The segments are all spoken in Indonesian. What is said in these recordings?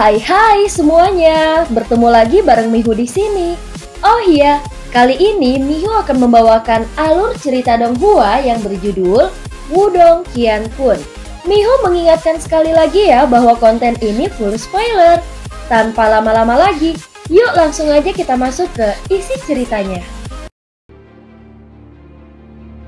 Hai semuanya, bertemu lagi bareng Mihu di sini. Oh iya, kali ini Mihu akan membawakan alur cerita Donghua yang berjudul Wudong Qiankun. Mihu mengingatkan sekali lagi ya bahwa konten ini full spoiler. Tanpa lama-lama lagi, yuk langsung aja kita masuk ke isi ceritanya.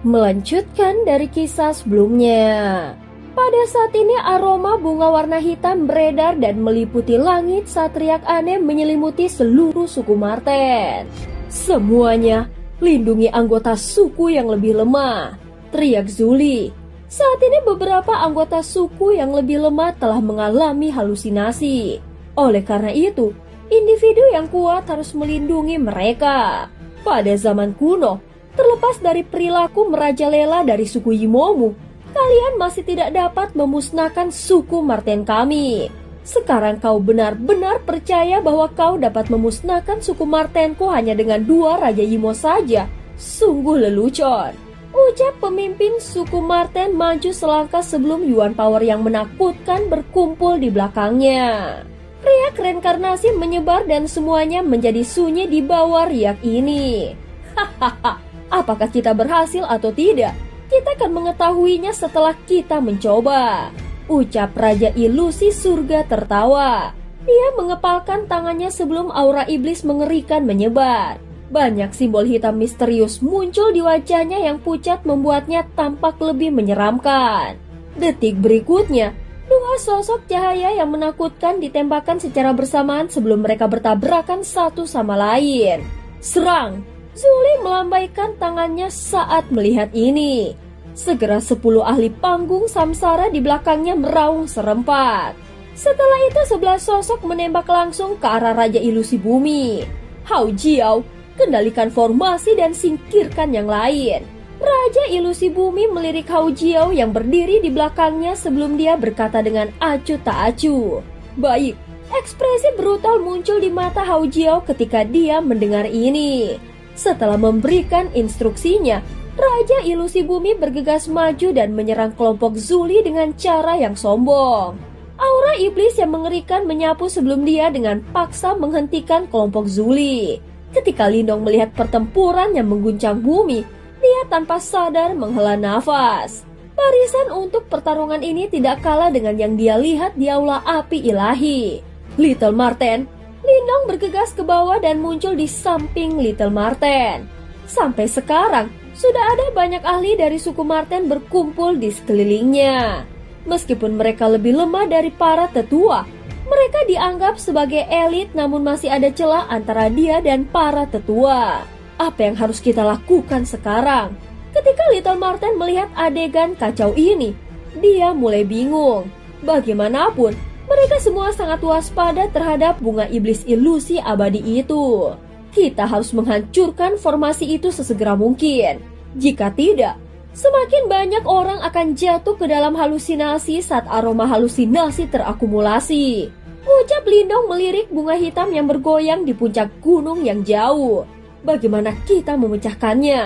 Melanjutkan dari kisah sebelumnya. Pada saat ini aroma bunga warna hitam beredar dan meliputi langit saat riak aneh menyelimuti seluruh suku Marten. Semuanya, lindungi anggota suku yang lebih lemah, teriak Zuli. Saat ini beberapa anggota suku yang lebih lemah telah mengalami halusinasi. Oleh karena itu, individu yang kuat harus melindungi mereka. Pada zaman kuno, terlepas dari perilaku merajalela dari suku Yimomu, kalian masih tidak dapat memusnahkan suku Marten kami. Sekarang kau benar-benar percaya bahwa kau dapat memusnahkan suku Martenku hanya dengan 2 Raja Yimo saja? Sungguh lelucon, ucap pemimpin suku Marten maju selangkah sebelum Yuan Power yang menakutkan berkumpul di belakangnya. Riak reinkarnasi menyebar dan semuanya menjadi sunyi di bawah riak ini. Hahaha, apakah kita berhasil atau tidak? Kita akan mengetahuinya setelah kita mencoba, ucap Raja Ilusi Surga tertawa. Dia mengepalkan tangannya sebelum aura iblis mengerikan menyebar. Banyak simbol hitam misterius muncul di wajahnya yang pucat membuatnya tampak lebih menyeramkan. Detik berikutnya, 2 sosok cahaya yang menakutkan ditembakkan secara bersamaan sebelum mereka bertabrakan satu sama lain. Serang! Zuli melambaikan tangannya saat melihat ini. Segera 10 ahli panggung samsara di belakangnya meraung serempak. Setelah itu 11 sosok menembak langsung ke arah Raja Ilusi Bumi. Hao Jiao, kendalikan formasi dan singkirkan yang lain. Raja Ilusi Bumi melirik Hao Jiao yang berdiri di belakangnya sebelum dia berkata dengan acuh tak acuh. Baik, ekspresi brutal muncul di mata Hao Jiao ketika dia mendengar ini. Setelah memberikan instruksinya, Raja Ilusi Bumi bergegas maju dan menyerang kelompok Zuli dengan cara yang sombong. Aura iblis yang mengerikan menyapu sebelum dia dengan paksa menghentikan kelompok Zuli. Ketika Lindong melihat pertempuran yang mengguncang bumi, dia tanpa sadar menghela nafas. Barisan untuk pertarungan ini tidak kalah dengan yang dia lihat di aula api ilahi. Little Marten, Lindong bergegas ke bawah dan muncul di samping Little Marten. Sampai sekarang, sudah ada banyak ahli dari suku Marten berkumpul di sekelilingnya. Meskipun mereka lebih lemah dari para tetua, mereka dianggap sebagai elit namun masih ada celah antara dia dan para tetua. Apa yang harus kita lakukan sekarang? Ketika Little Marten melihat adegan kacau ini, dia mulai bingung. Bagaimanapun, mereka semua sangat waspada terhadap bunga iblis ilusi abadi itu. Kita harus menghancurkan formasi itu sesegera mungkin. Jika tidak, semakin banyak orang akan jatuh ke dalam halusinasi saat aroma halusinasi terakumulasi. Ucap Lindong melirik bunga hitam yang bergoyang di puncak gunung yang jauh. Bagaimana kita memecahkannya?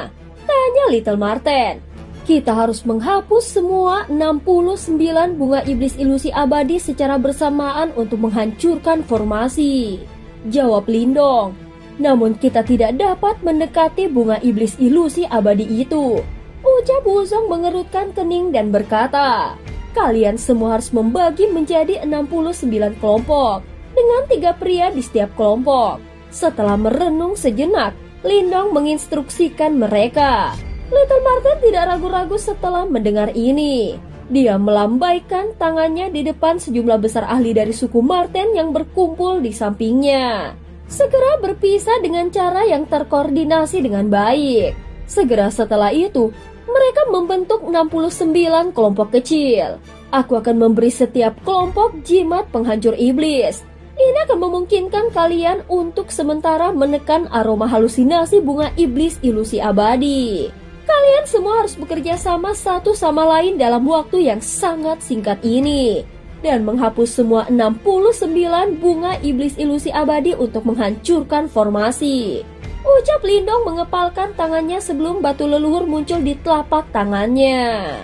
Tanya Little Marten. Kita harus menghapus semua 69 bunga iblis ilusi abadi secara bersamaan untuk menghancurkan formasi, jawab Lindong. Namun kita tidak dapat mendekati bunga iblis ilusi abadi itu. Ucap Wuzong mengerutkan kening dan berkata, kalian semua harus membagi menjadi 69 kelompok dengan 3 pria di setiap kelompok. Setelah merenung sejenak, Lindong menginstruksikan mereka. Little Marten tidak ragu-ragu setelah mendengar ini. Dia melambaikan tangannya di depan sejumlah besar ahli dari suku Marten yang berkumpul di sampingnya. Segera berpisah dengan cara yang terkoordinasi dengan baik. Segera setelah itu, mereka membentuk 69 kelompok kecil. Aku akan memberi setiap kelompok jimat penghancur iblis. Ini akan memungkinkan kalian untuk sementara menekan aroma halusinasi bunga iblis ilusi abadi. Kalian semua harus bekerja sama satu sama lain dalam waktu yang sangat singkat ini dan menghapus semua 69 bunga iblis ilusi abadi untuk menghancurkan formasi. Ucap Lindong mengepalkan tangannya sebelum batu leluhur muncul di telapak tangannya.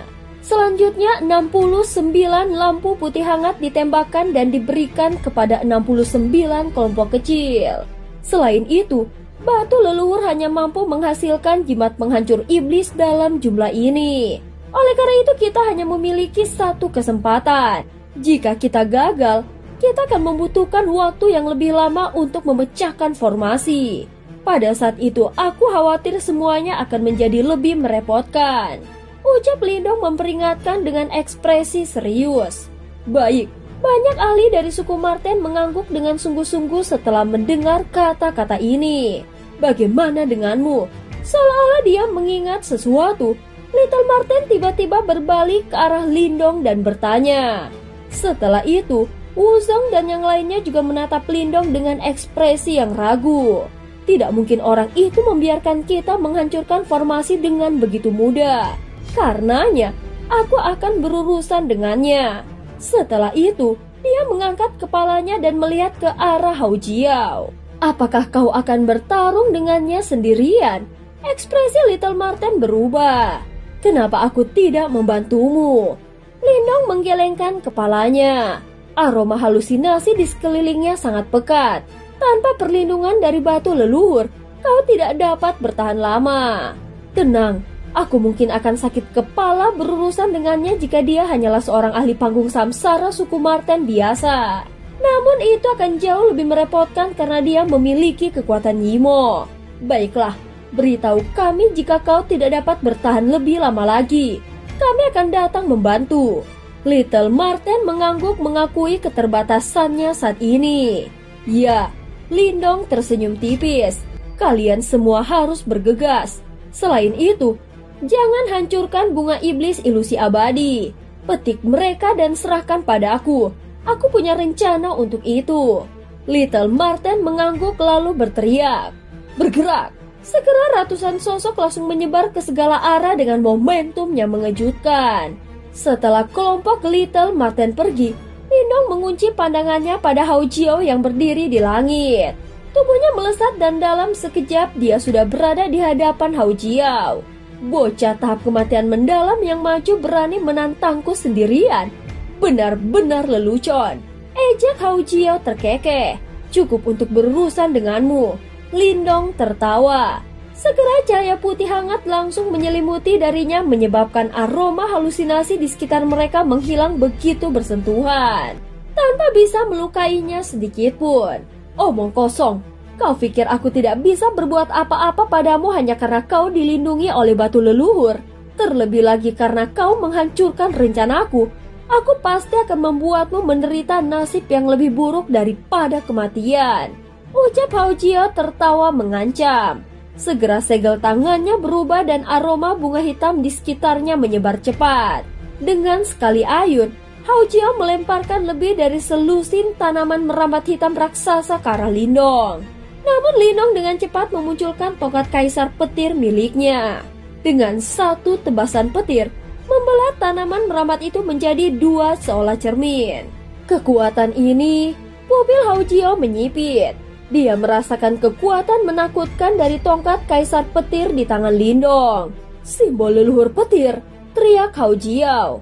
Selanjutnya 69 lampu putih hangat ditembakkan dan diberikan kepada 69 kelompok kecil. Selain itu, batu leluhur hanya mampu menghasilkan jimat penghancur iblis dalam jumlah ini. Oleh karena itu kita hanya memiliki satu kesempatan. Jika kita gagal, kita akan membutuhkan waktu yang lebih lama untuk memecahkan formasi. Pada saat itu aku khawatir semuanya akan menjadi lebih merepotkan, ucap Lindong memperingatkan dengan ekspresi serius. Baik, banyak ahli dari suku Marten mengangguk dengan sungguh-sungguh setelah mendengar kata-kata ini. Bagaimana denganmu? Seolah-olah dia mengingat sesuatu, Little Marten tiba-tiba berbalik ke arah Lindong dan bertanya. Setelah itu, Wuzong dan yang lainnya juga menatap Lindong dengan ekspresi yang ragu. Tidak mungkin orang itu membiarkan kita menghancurkan formasi dengan begitu mudah. Karenanya, aku akan berurusan dengannya. Setelah itu, dia mengangkat kepalanya dan melihat ke arah Hao Jiao. Apakah kau akan bertarung dengannya sendirian? Ekspresi Little Marten berubah. Kenapa aku tidak membantumu? Lindong menggelengkan kepalanya. Aroma halusinasi di sekelilingnya sangat pekat. Tanpa perlindungan dari batu leluhur, kau tidak dapat bertahan lama. Tenang, aku mungkin akan sakit kepala berurusan dengannya jika dia hanyalah seorang ahli panggung samsara suku Marten biasa. Namun itu akan jauh lebih merepotkan karena dia memiliki kekuatan Yimo. Baiklah, beritahu kami jika kau tidak dapat bertahan lebih lama lagi. Kami akan datang membantu. Little Marten mengangguk mengakui keterbatasannya saat ini. Ya, Lindong tersenyum tipis. Kalian semua harus bergegas. Selain itu, jangan hancurkan bunga iblis ilusi abadi. Petik mereka dan serahkan padaku. Aku punya rencana untuk itu. Little Marten mengangguk lalu berteriak. Bergerak! Segera ratusan sosok langsung menyebar ke segala arah dengan momentum yang mengejutkan. Setelah kelompok Little Marten pergi, Lindong mengunci pandangannya pada Hao Jiao yang berdiri di langit. Tubuhnya melesat dan dalam sekejap dia sudah berada di hadapan Hao Jiao. Bocah tahap kematian mendalam yang maju berani menantangku sendirian. Benar-benar lelucon. Ejek Hao Jiao terkekeh. Cukup untuk berurusan denganmu. Lindong tertawa. Segera cahaya putih hangat langsung menyelimuti darinya menyebabkan aroma halusinasi di sekitar mereka menghilang begitu bersentuhan. Tanpa bisa melukainya sedikit pun. Omong kosong, kau pikir aku tidak bisa berbuat apa-apa padamu hanya karena kau dilindungi oleh batu leluhur? Terlebih lagi karena kau menghancurkan rencanaku. Aku pasti akan membuatmu menderita nasib yang lebih buruk daripada kematian. Ucap Hao Jiao tertawa mengancam. Segera segel tangannya berubah dan aroma bunga hitam di sekitarnya menyebar cepat. Dengan sekali ayun, Hao Jiao melemparkan lebih dari selusin tanaman merambat hitam raksasa ke arah Lindong. Namun Lindong dengan cepat memunculkan tongkat kaisar petir miliknya. Dengan satu tebasan petir, membelah tanaman merambat itu menjadi dua seolah cermin. Kekuatan ini, pupil Hao Jiao menyipit. Dia merasakan kekuatan menakutkan dari tongkat kaisar petir di tangan Lindong. Simbol leluhur petir, teriak Hao Jiao.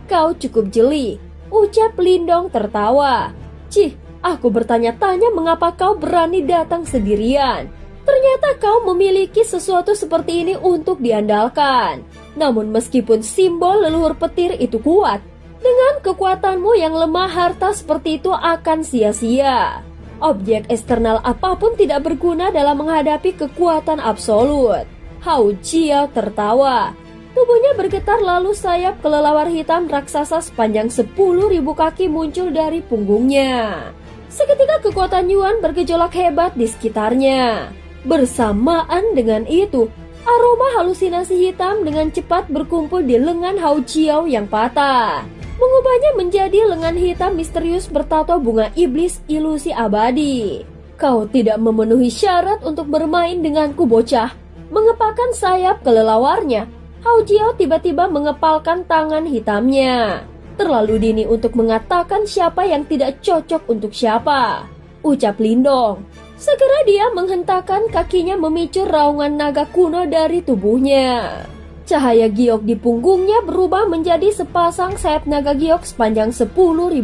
Kau cukup jeli, ucap Lindong tertawa. Cih, aku bertanya-tanya mengapa kau berani datang sendirian. Ternyata kau memiliki sesuatu seperti ini untuk diandalkan. Namun meskipun simbol leluhur petir itu kuat, dengan kekuatanmu yang lemah harta seperti itu akan sia-sia. Objek eksternal apapun tidak berguna dalam menghadapi kekuatan absolut. Hao Jiao tertawa. Tubuhnya bergetar lalu sayap kelelawar hitam raksasa sepanjang 10.000 kaki muncul dari punggungnya. Seketika kekuatan Yuan bergejolak hebat di sekitarnya. Bersamaan dengan itu, aroma halusinasi hitam dengan cepat berkumpul di lengan Hao Jiao yang patah, mengubahnya menjadi lengan hitam misterius bertato bunga iblis ilusi abadi. Kau tidak memenuhi syarat untuk bermain denganku, bocah. Mengepalkan sayap kelelawarnya, Hao Jiao tiba-tiba mengepalkan tangan hitamnya. Terlalu dini untuk mengatakan siapa yang tidak cocok untuk siapa, ucap Lindong. Segera dia menghentakkan kakinya memicu raungan naga kuno dari tubuhnya. Cahaya giok di punggungnya berubah menjadi sepasang sayap naga giok sepanjang 10.000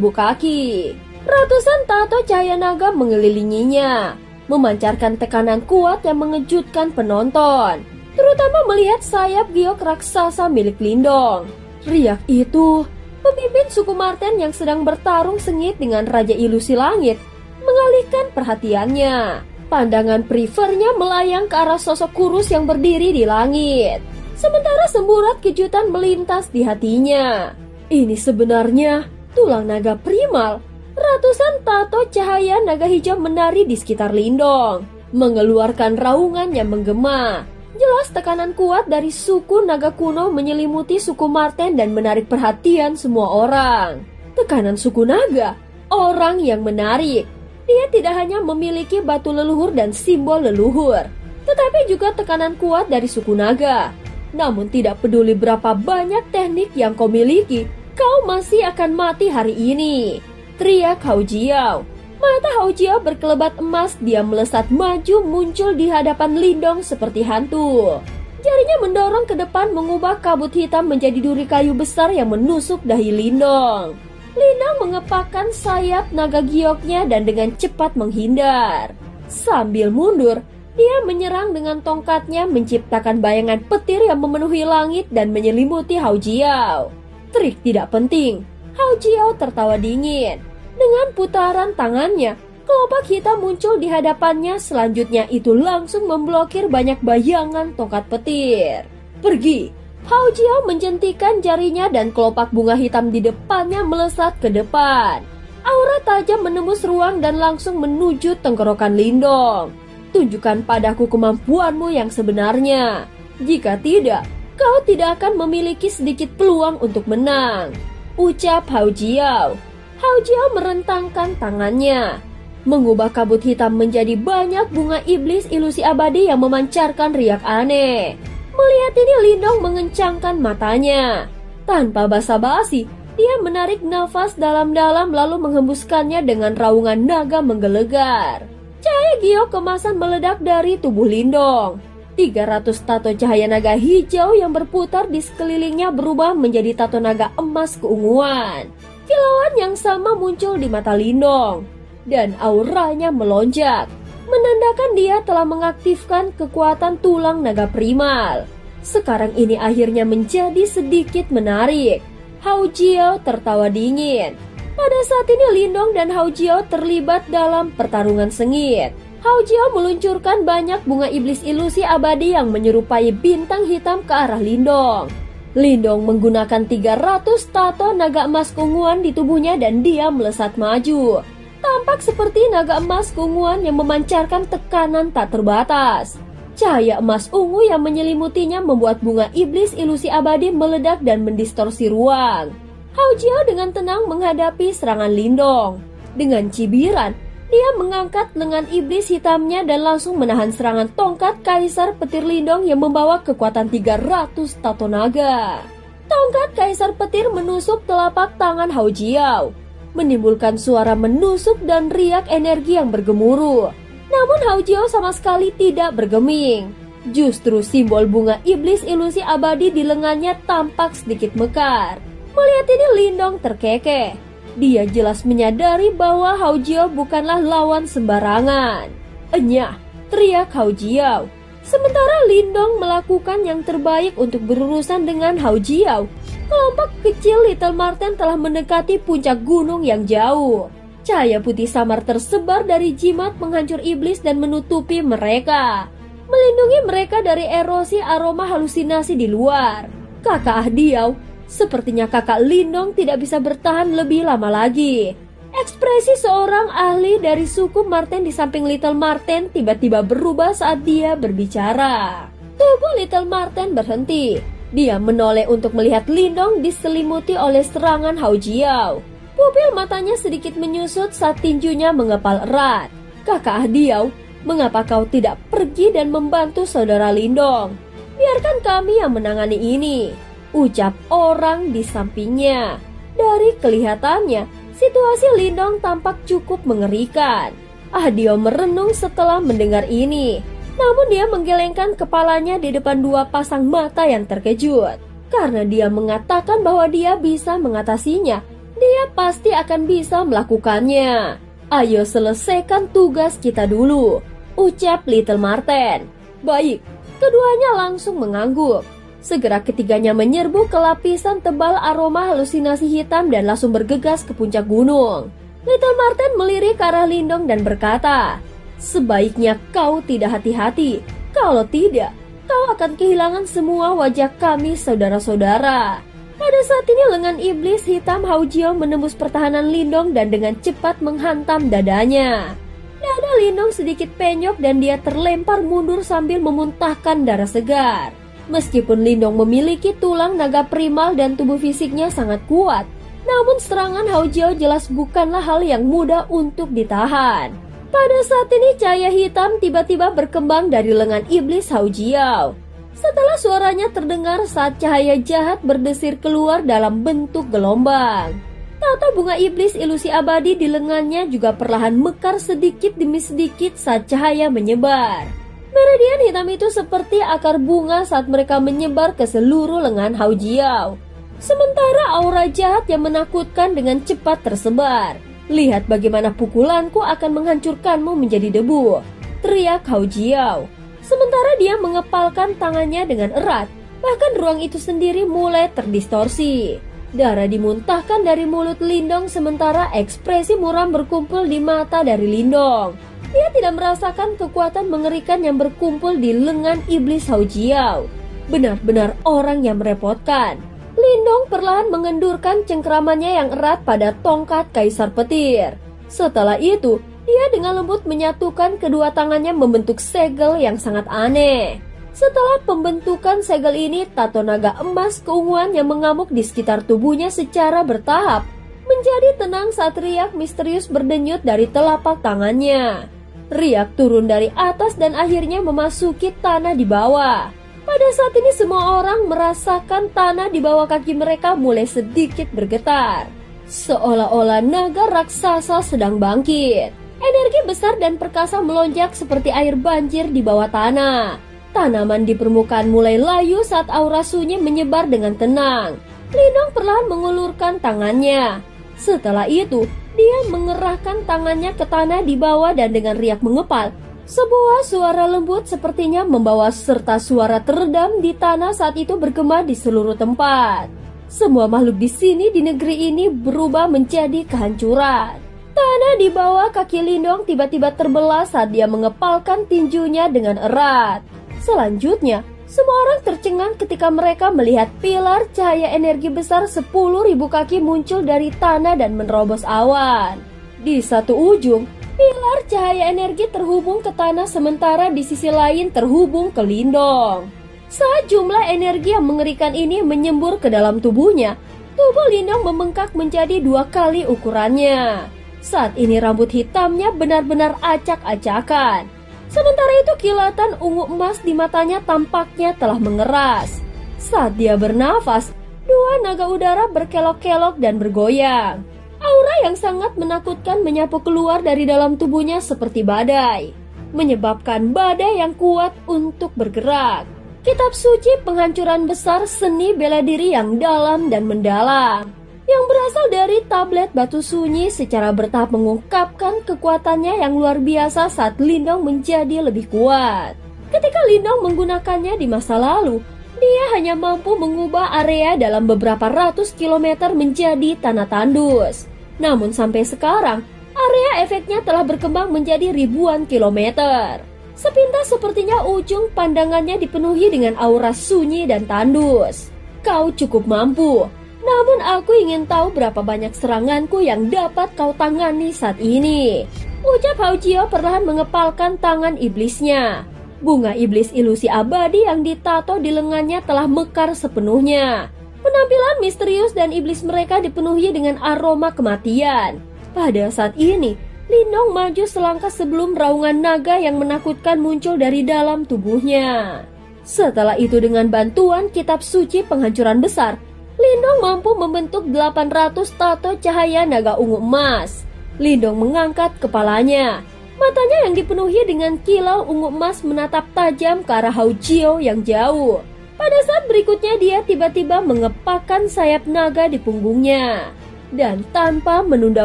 kaki. Ratusan tato cahaya naga mengelilinginya, memancarkan tekanan kuat yang mengejutkan penonton, terutama melihat sayap giok raksasa milik Lindong. Riak itu, pemimpin suku Marten yang sedang bertarung sengit dengan Raja Ilusi Langit, mengalihkan perhatiannya. Pandangan prefernya melayang ke arah sosok kurus yang berdiri di langit. Sementara semburat kejutan melintas di hatinya. Ini sebenarnya tulang naga primal. Ratusan tato cahaya naga hijau menari di sekitar Lindong, mengeluarkan raungan yang menggema. Jelas tekanan kuat dari suku naga kuno menyelimuti suku Marten dan menarik perhatian semua orang. Tekanan suku naga, orang yang menarik. Dia tidak hanya memiliki batu leluhur dan simbol leluhur, tetapi juga tekanan kuat dari suku naga. Namun tidak peduli berapa banyak teknik yang kau miliki, kau masih akan mati hari ini, teriak Hao Jiao. Mata Hao Jiao berkelebat emas, dia melesat maju muncul di hadapan Lindong seperti hantu. Jarinya mendorong ke depan mengubah kabut hitam menjadi duri kayu besar yang menusuk dahi Lindong. Lindong mengepakkan sayap naga gioknya dan dengan cepat menghindar. Sambil mundur, dia menyerang dengan tongkatnya menciptakan bayangan petir yang memenuhi langit dan menyelimuti Hao Jiao. Trik tidak penting, Hao Jiao tertawa dingin. Dengan putaran tangannya, kelopak hitam muncul di hadapannya, selanjutnya itu langsung memblokir banyak bayangan tongkat petir. Pergi! Hao Jiao menjentikan jarinya dan kelopak bunga hitam di depannya melesat ke depan. Aura tajam menembus ruang dan langsung menuju tenggorokan Lindong. Tunjukkan padaku kemampuanmu yang sebenarnya. Jika tidak, kau tidak akan memiliki sedikit peluang untuk menang, ucap Hao Jiao. Hao Jiao merentangkan tangannya, mengubah kabut hitam menjadi banyak bunga iblis ilusi abadi yang memancarkan riak aneh. Melihat ini Lindong mengencangkan matanya. Tanpa basa-basi, dia menarik nafas dalam-dalam lalu menghembuskannya dengan raungan naga menggelegar. Cahaya giok kemasan meledak dari tubuh Lindong. 300 tato cahaya naga hijau yang berputar di sekelilingnya berubah menjadi tato naga emas keunguan. Kilauan yang sama muncul di mata Lindong, dan auranya melonjak, menandakan dia telah mengaktifkan kekuatan tulang naga primal. Sekarang ini akhirnya menjadi sedikit menarik. Hao Jiao tertawa dingin. Pada saat ini Lindong dan Hao Jiao terlibat dalam pertarungan sengit. Hao Jiao meluncurkan banyak bunga iblis ilusi abadi yang menyerupai bintang hitam ke arah Lindong. Lindong menggunakan 300 tato naga emas keunguan di tubuhnya dan dia melesat maju. Tampak seperti naga emas keunguan yang memancarkan tekanan tak terbatas. Cahaya emas ungu yang menyelimutinya membuat bunga iblis ilusi abadi meledak dan mendistorsi ruang. Hao Jiao dengan tenang menghadapi serangan Lindong. Dengan cibiran, dia mengangkat lengan iblis hitamnya dan langsung menahan serangan tongkat Kaisar Petir Lindong yang membawa kekuatan 300 tato naga. Tongkat Kaisar Petir menusuk telapak tangan Hao Jiao, menimbulkan suara menusuk dan riak energi yang bergemuruh. Namun Hao Jiao sama sekali tidak bergeming. Justru simbol bunga iblis ilusi abadi di lengannya tampak sedikit mekar. Melihat ini Lindong terkekeh. Dia jelas menyadari bahwa Hao Jiao bukanlah lawan sembarangan. Enyah, teriak Hao Jiao. Sementara Lindong melakukan yang terbaik untuk berurusan dengan Hao Jiao, kelompok kecil Little Marten telah mendekati puncak gunung yang jauh. Cahaya putih samar tersebar dari jimat penghancur iblis dan menutupi mereka, melindungi mereka dari erosi aroma halusinasi di luar. Kakak Ahdiao, sepertinya kakak Lindong tidak bisa bertahan lebih lama lagi. Ekspresi seorang ahli dari suku Marten di samping Little Marten tiba-tiba berubah saat dia berbicara. Tubuh Little Marten berhenti. Dia menoleh untuk melihat Lindong diselimuti oleh serangan Hao Jiao. Pupil matanya sedikit menyusut saat tinjunya mengepal erat. Kakak Ahdiao, mengapa kau tidak pergi dan membantu saudara Lindong? Biarkan kami yang menangani ini, ucap orang di sampingnya. Dari kelihatannya, situasi Lindong tampak cukup mengerikan. Ahdiao merenung setelah mendengar ini. Namun dia menggelengkan kepalanya di depan dua pasang mata yang terkejut. Karena dia mengatakan bahwa dia bisa mengatasinya. Dia pasti akan bisa melakukannya. Ayo selesaikan tugas kita dulu, ucap Little Marten. Baik, keduanya langsung mengangguk. Segera ketiganya menyerbu ke lapisan tebal aroma halusinasi hitam dan langsung bergegas ke puncak gunung. Little Marten melirik ke arah Lindong dan berkata, sebaiknya kau tidak hati-hati. Kalau tidak, kau akan kehilangan semua wajah kami saudara-saudara. Pada saat ini lengan iblis hitam Hao Jio menembus pertahanan Lindong dan dengan cepat menghantam dadanya. Dada Lindong sedikit penyok dan dia terlempar mundur sambil memuntahkan darah segar. Meskipun Lindong memiliki tulang naga primal dan tubuh fisiknya sangat kuat, namun serangan Hao Jio jelas bukanlah hal yang mudah untuk ditahan. Pada saat ini cahaya hitam tiba-tiba berkembang dari lengan iblis Hao Jio. Setelah suaranya terdengar saat cahaya jahat berdesir keluar dalam bentuk gelombang. Tato bunga iblis ilusi abadi di lengannya juga perlahan mekar sedikit demi sedikit saat cahaya menyebar. Meridian hitam itu seperti akar bunga saat mereka menyebar ke seluruh lengan Hao Jio. Sementara aura jahat yang menakutkan dengan cepat tersebar. Lihat bagaimana pukulanku akan menghancurkanmu menjadi debu, teriak Hao Jio. Sementara dia mengepalkan tangannya dengan erat, bahkan ruang itu sendiri mulai terdistorsi. Darah dimuntahkan dari mulut Lindong sementara ekspresi muram berkumpul di mata dari Lindong. Dia tidak merasakan kekuatan mengerikan yang berkumpul di lengan iblis Hao Jio. Benar-benar orang yang merepotkan. Lindong perlahan mengendurkan cengkeramannya yang erat pada tongkat Kaisar Petir. Setelah itu, dia dengan lembut menyatukan kedua tangannya membentuk segel yang sangat aneh. Setelah pembentukan segel ini, tato naga emas keunguan yang mengamuk di sekitar tubuhnya secara bertahap menjadi tenang saat riak misterius berdenyut dari telapak tangannya. Riak turun dari atas dan akhirnya memasuki tanah di bawah. Pada saat ini semua orang merasakan tanah di bawah kaki mereka mulai sedikit bergetar. Seolah-olah naga raksasa sedang bangkit. Energi besar dan perkasa melonjak seperti air banjir di bawah tanah. Tanaman di permukaan mulai layu saat aura sunyi menyebar dengan tenang. Lindong perlahan mengulurkan tangannya. Setelah itu, dia mengerahkan tangannya ke tanah di bawah dan dengan riak mengepal, sebuah suara lembut sepertinya membawa serta suara teredam di tanah saat itu bergema di seluruh tempat. Semua makhluk di sini di negeri ini berubah menjadi kehancuran. Tanah di bawah kaki Lindong tiba-tiba terbelah saat dia mengepalkan tinjunya dengan erat. Selanjutnya, semua orang tercengang ketika mereka melihat pilar cahaya energi besar 10.000 kaki muncul dari tanah dan menerobos awan. Di satu ujung, pilar cahaya energi terhubung ke tanah sementara di sisi lain terhubung ke Lindong. Saat jumlah energi yang mengerikan ini menyembur ke dalam tubuhnya, tubuh Lindong membengkak menjadi 2 kali ukurannya. Saat ini rambut hitamnya benar-benar acak-acakan. Sementara itu kilatan ungu emas di matanya tampaknya telah mengeras. Saat dia bernafas, 2 naga udara berkelok-kelok dan bergoyang. Aura yang sangat menakutkan menyapu keluar dari dalam tubuhnya seperti badai, menyebabkan badai yang kuat untuk bergerak. Kitab suci penghancuran besar seni bela diri yang dalam dan mendalam, yang berasal dari tablet batu sunyi secara bertahap mengungkapkan kekuatannya yang luar biasa saat Lindong menjadi lebih kuat. Ketika Lindong menggunakannya di masa lalu, dia hanya mampu mengubah area dalam beberapa ratus kilometer menjadi tanah tandus. Namun sampai sekarang, area efeknya telah berkembang menjadi ribuan kilometer. Sepintas sepertinya ujung pandangannya dipenuhi dengan aura sunyi dan tandus. Kau cukup mampu. Namun aku ingin tahu berapa banyak seranganku yang dapat kau tangani saat ini, ucap Hao Jio perlahan mengepalkan tangan iblisnya. Bunga iblis ilusi abadi yang ditato di lengannya telah mekar sepenuhnya. Penampilan misterius dan iblis mereka dipenuhi dengan aroma kematian. Pada saat ini, Lindong maju selangkah sebelum raungan naga yang menakutkan muncul dari dalam tubuhnya. Setelah itu dengan bantuan kitab suci penghancuran besar, Lindong mampu membentuk 800 tato cahaya naga ungu emas. Lindong mengangkat kepalanya. Matanya yang dipenuhi dengan kilau ungu emas menatap tajam ke arah Hao Jio yang jauh. Pada saat berikutnya dia tiba-tiba mengepakkan sayap naga di punggungnya. Dan tanpa menunda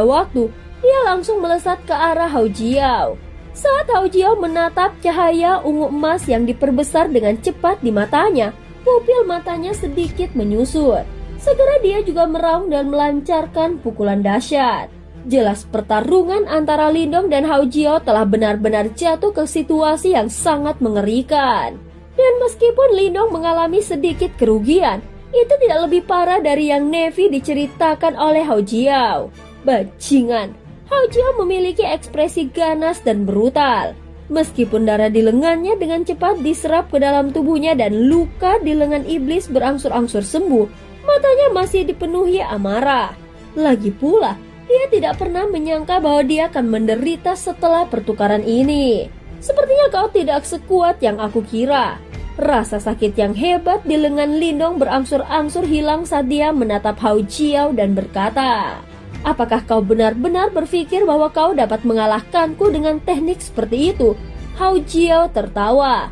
waktu, dia langsung melesat ke arah Hao Jio. Saat Hao Jio menatap cahaya ungu emas yang diperbesar dengan cepat di matanya, pupil matanya sedikit menyusut. Segera dia juga meraung dan melancarkan pukulan dahsyat. Jelas pertarungan antara Lindong dan Hao Jio telah benar-benar jatuh ke situasi yang sangat mengerikan. Dan meskipun Lindong mengalami sedikit kerugian, itu tidak lebih parah dari yang Navy diceritakan oleh Hao Jio. Bajingan, Hao Jio memiliki ekspresi ganas dan brutal. Meskipun darah di lengannya dengan cepat diserap ke dalam tubuhnya dan luka di lengan iblis berangsur-angsur sembuh, matanya masih dipenuhi amarah. Lagi pula, dia tidak pernah menyangka bahwa dia akan menderita setelah pertukaran ini. Sepertinya kau tidak sekuat yang aku kira. Rasa sakit yang hebat di lengan Lindong berangsur-angsur hilang saat dia menatap Hao Jio dan berkata, "Apakah kau benar-benar berpikir bahwa kau dapat mengalahkanku dengan teknik seperti itu?" Hao Jio tertawa.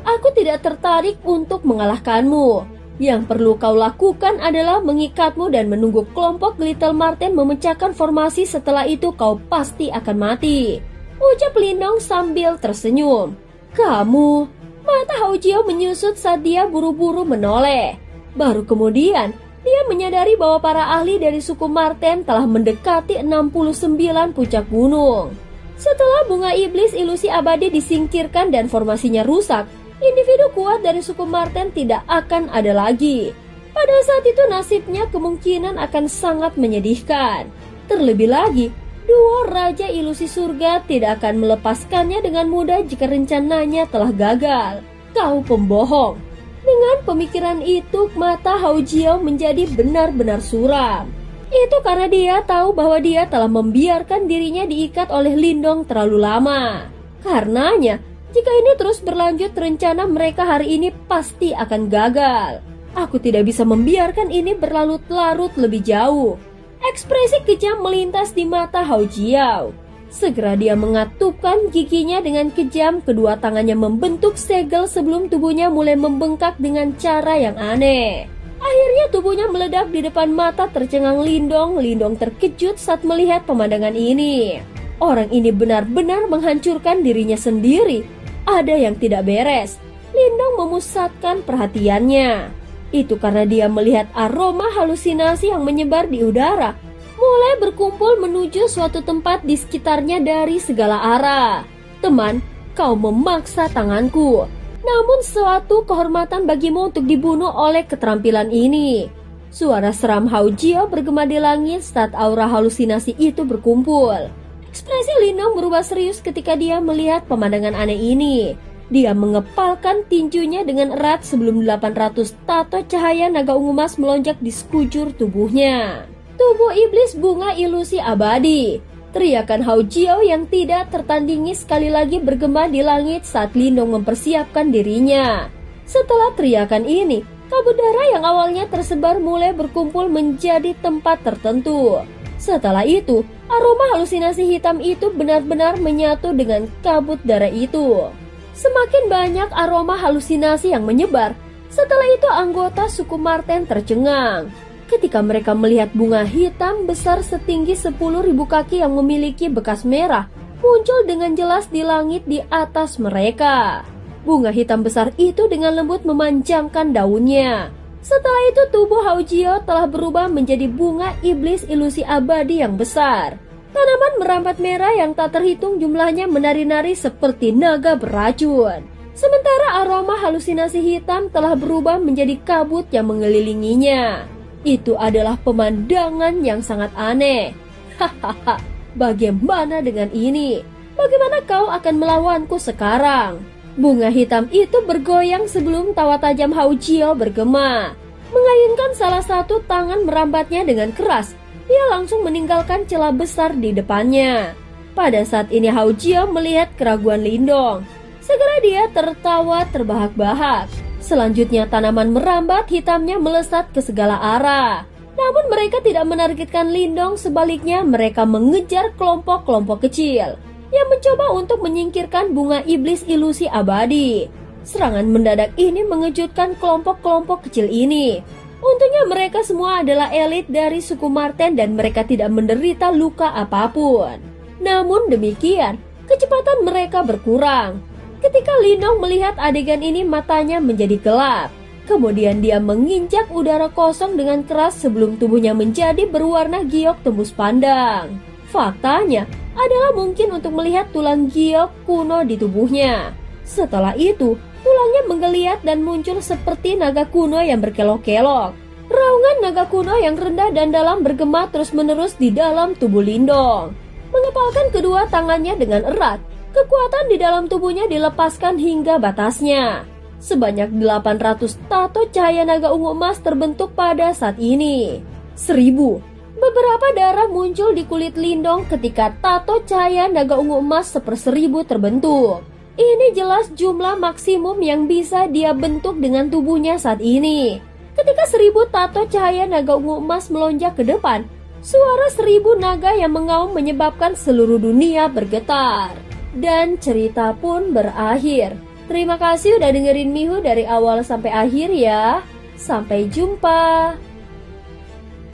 Aku tidak tertarik untuk mengalahkanmu. Yang perlu kau lakukan adalah mengikatmu dan menunggu kelompok Little Marten memecahkan formasi. Setelah itu kau pasti akan mati, ucap Lindong sambil tersenyum. Kamu? Mata Hao Jio menyusut saat dia buru-buru menoleh. Baru kemudian dia menyadari bahwa para ahli dari suku Marten telah mendekati 69 puncak gunung. Setelah bunga iblis ilusi abadi disingkirkan dan formasinya rusak, individu kuat dari suku Marten tidak akan ada lagi. Pada saat itu nasibnya kemungkinan akan sangat menyedihkan. Terlebih lagi, duo Raja Ilusi Surga tidak akan melepaskannya dengan mudah jika rencananya telah gagal. Kau pembohong. Dengan pemikiran itu, mata Hao Jio menjadi benar-benar suram. Itu karena dia tahu bahwa dia telah membiarkan dirinya diikat oleh Lindong terlalu lama. Karenanya, jika ini terus berlanjut, rencana mereka hari ini pasti akan gagal. Aku tidak bisa membiarkan ini berlarut-larut lebih jauh. Ekspresi kejam melintas di mata Hao Jio. Segera dia mengatupkan giginya dengan kejam, kedua tangannya membentuk segel sebelum tubuhnya mulai membengkak dengan cara yang aneh. Akhirnya tubuhnya meledak di depan mata tercengang Lindong. Lindong terkejut saat melihat pemandangan ini. Orang ini benar-benar menghancurkan dirinya sendiri. Ada yang tidak beres. Lindong memusatkan perhatiannya. Itu karena dia melihat aroma halusinasi yang menyebar di udara, mulai berkumpul menuju suatu tempat di sekitarnya dari segala arah. Teman, kau memaksa tanganku. Namun suatu kehormatan bagimu untuk dibunuh oleh keterampilan ini. Suara seram Hao Jio bergema di langit saat aura halusinasi itu berkumpul. Ekspresi Lindong berubah serius ketika dia melihat pemandangan aneh ini. Dia mengepalkan tinjunya dengan erat sebelum 800 tato cahaya naga ungu emas melonjak di sekujur tubuhnya. Tubuh iblis bunga ilusi abadi. Teriakan Hao Jio yang tidak tertandingi sekali lagi bergema di langit saat Lindong mempersiapkan dirinya. Setelah teriakan ini, kabut darah yang awalnya tersebar mulai berkumpul menjadi tempat tertentu. Setelah itu, aroma halusinasi hitam itu benar-benar menyatu dengan kabut darah itu. Semakin banyak aroma halusinasi yang menyebar. Setelah itu anggota suku Marten tercengang ketika mereka melihat bunga hitam besar setinggi 10.000 kaki yang memiliki bekas merah muncul dengan jelas di langit di atas mereka. Bunga hitam besar itu dengan lembut memanjangkan daunnya. Setelah itu tubuh Hao Jio telah berubah menjadi bunga iblis ilusi abadi yang besar. Tanaman merambat merah yang tak terhitung jumlahnya menari-nari seperti naga beracun. Sementara aroma halusinasi hitam telah berubah menjadi kabut yang mengelilinginya. Itu adalah pemandangan yang sangat aneh. Hahaha, bagaimana dengan ini? Bagaimana kau akan melawanku sekarang? Bunga hitam itu bergoyang sebelum tawa tajam Hao Jio bergema. Mengayunkan salah satu tangan merambatnya dengan keras. Dia langsung meninggalkan celah besar di depannya. Pada saat ini Hao Jio melihat keraguan Lindong. Segera dia tertawa terbahak-bahak. Selanjutnya tanaman merambat hitamnya melesat ke segala arah. Namun mereka tidak menargetkan Lindong, sebaliknya mereka mengejar kelompok-kelompok kecil. yang mencoba untuk menyingkirkan bunga iblis ilusi abadi. Serangan mendadak ini mengejutkan kelompok-kelompok kecil ini. Untungnya mereka semua adalah elit dari suku Marten dan mereka tidak menderita luka apapun. Namun demikian, kecepatan mereka berkurang. Ketika Lindong melihat adegan ini, matanya menjadi gelap. Kemudian dia menginjak udara kosong dengan keras sebelum tubuhnya menjadi berwarna giok tembus pandang. Faktanya adalah mungkin untuk melihat tulang giok kuno di tubuhnya. Setelah itu, tulangnya menggeliat dan muncul seperti naga kuno yang berkelok-kelok. Raungan naga kuno yang rendah dan dalam bergema terus-menerus di dalam tubuh Lindong. Mengepalkan kedua tangannya dengan erat, kekuatan di dalam tubuhnya dilepaskan hingga batasnya. Sebanyak 800 tato cahaya naga ungu emas terbentuk pada saat ini. 1000. Beberapa darah muncul di kulit Lindong ketika tato cahaya naga ungu emas 1/1000 terbentuk. Ini jelas jumlah maksimum yang bisa dia bentuk dengan tubuhnya saat ini. Ketika 1000 tato cahaya naga ungu emas melonjak ke depan, suara 1000 naga yang mengaum menyebabkan seluruh dunia bergetar. Dan cerita pun berakhir. Terima kasih udah dengerin Mihu dari awal sampai akhir ya. Sampai jumpa.